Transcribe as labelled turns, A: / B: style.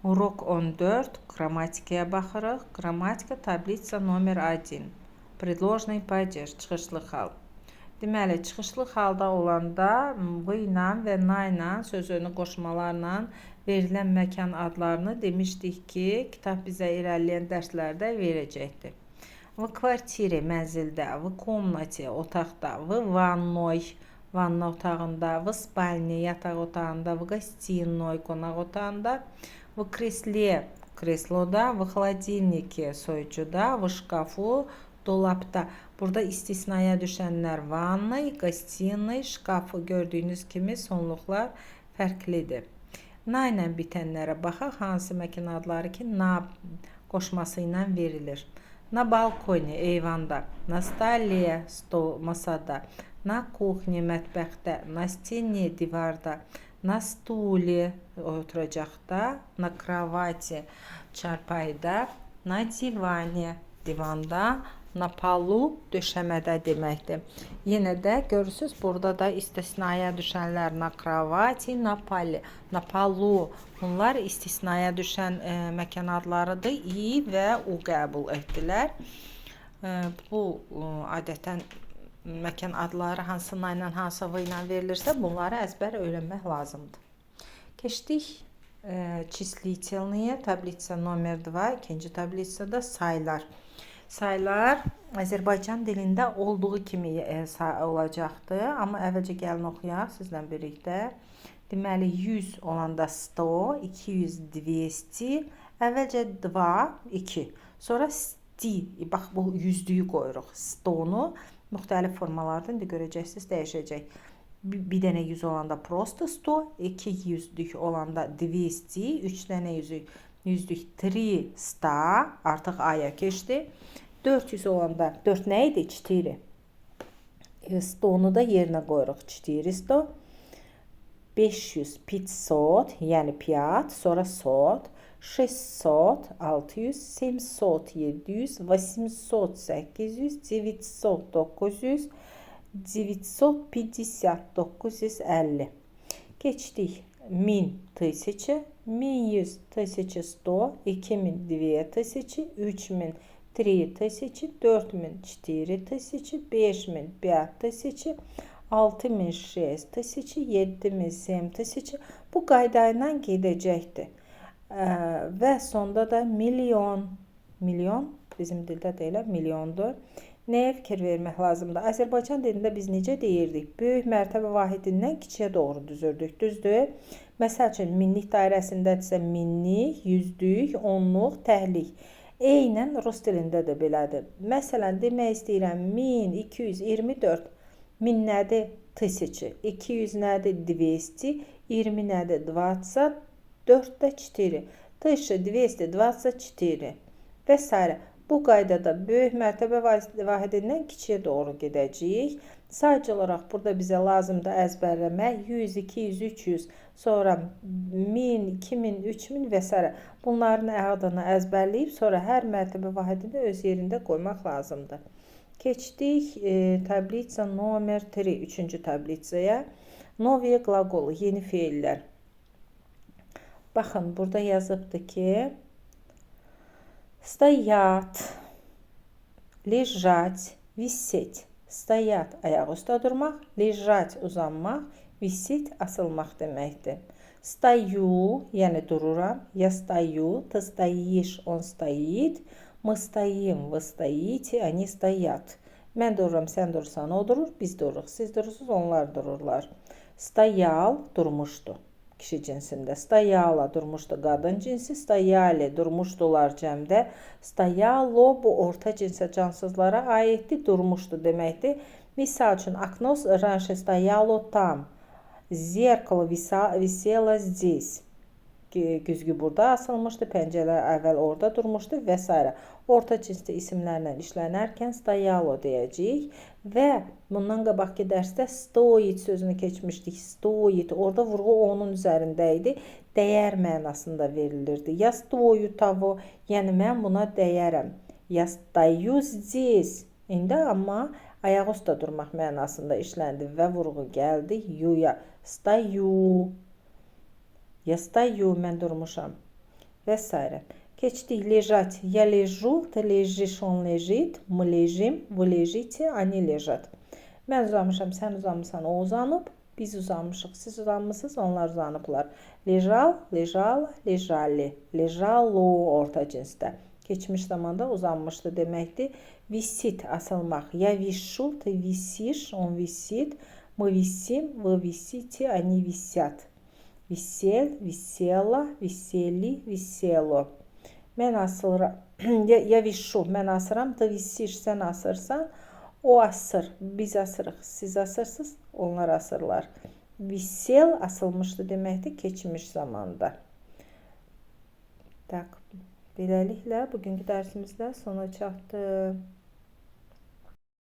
A: Urok 14. Qrammatikaya baxırıq. Qrammatika tablitsa nomer 1. Предложный падеж, çıxışlı hal. Deməli, çıxışlı halda olanda v ilə və na ilə sözünü qoşmalarla verilən məkan adlarını demişdik ki, kitab bizə irəliləyən dərslərdə verəcəkdir. В kvartiri, mənzildə, в комнате, otaqda, в ванной, vanna otağında, в спальне, yataq otağında, в гостиной, qonaq otağında, в кресле, kresloda, в холодильнике, soyucuda, в шкафу, dolapda. Burada istisnaya düşənlər vannay, qastinay, şkafı gördüyünüz kimi sonluqlar fərqlidir. Na ilə bitənlərə baxaq, hansı məkan adları ki, na qoşması ilə verilir. На balkoni, eyvanda, на stole, stol, masada, на kухне, mətbəxdə, на stene, divarda, на stule, oturacaqda, на kravati, çarpayda, на divane, divanda, na palu, döşəmədə deməkdir. Yenə də görürsünüz, burada da istisnaya düşənlər na kravati, na palu. Bunlar istisnaya düşən məkan adlarıdır. İ və u qəbul etdilər. Bu adətən məkan adları hansı na ilə, hansı v ilə verilirsə, bunları əzbər öyrənmək lazımdır. Keçdik числительные, tablitsa номер 2, ikinci tablitsada saylar. Saylar Azərbaycan dilində olduğu kimi olacaqdır. Amma əvvəlcə gəlin oxuyaq sizlə birlikdə. Deməli, 100 olanda 100, 200, 200, əvvəlcə 2, 2. Sonra sti, bax bu yüzlüyü qoyuruq. 100-nu müxtəlif formalardan da görəcəksiniz, dəyişəcək. Bir dənə 100 olanda prosto 100, 2 yüzlük olanda 200, 3 dənə yüzlük 300, artıq aya keçdi. 400 olanda 4 nə idi? 4. 100-nu da yerinə qoyuruq. 400. 500, 500, yəni 500, sonra 100. 600, 600, 700, 700, 800, 800, 900, 900, 950, 950. Keçdik. 1000, 1000, 1100, 1100, 2000, 2000, 3000, 3000, 4000, 4000, 5000, 5000, 6000, 6000, 7000, 7000. Bu qayda ilə gedəcəkdir. Və sonda da milyon. Milyon bizim dildə də milyondur. Nəyə fikir vermək lazımdır? Azərbaycan dilində biz necə deyirdik? Böyük mərtəbə vahidindən kiçiyə doğru düzürdük. Düzdür? Məsəl üçün, minlik dairəsindədirsə minlik, yüzlük, onluq, təhlik. Eynən rus dilində də belədir. Məsələn, demək istəyirəm 1224. 1000 nədir? 1000. 200 nədir? 200. 20 nədir? 20. 4 də 4. 1224 və s. Bu qaydada böyük mərtəbə vahidindən kiçiyə doğru gedəcəyik. Sayıcı olaraq burada bizə lazımdır əzbərləmək 100, 200, 300, sonra 1000, 2000, 3000 və s. Bunların adını əzbərləyib, sonra hər mərtəbə vahidini öz yerində qoymaq lazımdır. Keçdik tablitsa nomer 3, 3-cü tablitsaya. Novye qlaqolu, yeni feillər. Baxın, burada yazıbdır ki, stoyat, lежать, висеть. Stoyat, ayaq üstə durmaq, lежать, uzanmaq, висеть, asılmaq deməkdir. Stою, yəni dururam, я стою, ты стоишь, он стоит, мы стоим, вы стоите, они стоят. Mən dururam, sən durursan, o durur, biz dururuq. Siz durursunuz, onlar dururlar. Stoял, durmuşdu. Kişi cinsində. Stoyala durmuşdu qadın cinsi, stoyali durmuşdular cəmdə. Stoyalo bu orta cinsə cansızlara aiddir, durmuşdu deməkdir. Misal üçün, окно раньше стояло там. Зеркало висело здесь. Güzgü burada asılmışdı, pəncələr əvvəl orada durmuşdu və s. Orta cinsli isimlərlə işlənərkən stoyalo deyəcəyik və bundan qabaqki dərsdə stoit sözünü keçmişdik. Stoit, orada vurğu onun üzərində idi, dəyər mənasında verilirdi. Я стою того, yəni mən buna dəyərəm. Я стою здесь. İndi amma ayaq üstə durmaq mənasında işləndi və vurğu gəldi yuya. Stою. Я стою, mən durmuşam. və s. Keçdik lежать. Я лежу, ты лежишь, он лежит, мы лежим, вы лежите, они лежат. Mən uzanmışam, sən uzanmışsan, o uzanıb, biz uzanmışıq, siz uzanmışsınız, onlar uzanıblar. Lejal, lejal, lejali, lejalo orta cinsdə. Keçmiş zamanda uzanmışdı deməkdir. Visit, asılmaq. Я вишу, ты висишь, он висит, мы висим, вы висите, они висят. Висел, висела, висели, висело. Mən asıram. Я вишу, mən asıram, ты висишь, sən asırsan. O asır, biz asırıq, siz asırsınız, onlar asırlar. Visel asılmışdı deməkdir keçmiş zamanda. Tak, beləliklə bugünkü dərsimizdə sona çatdı.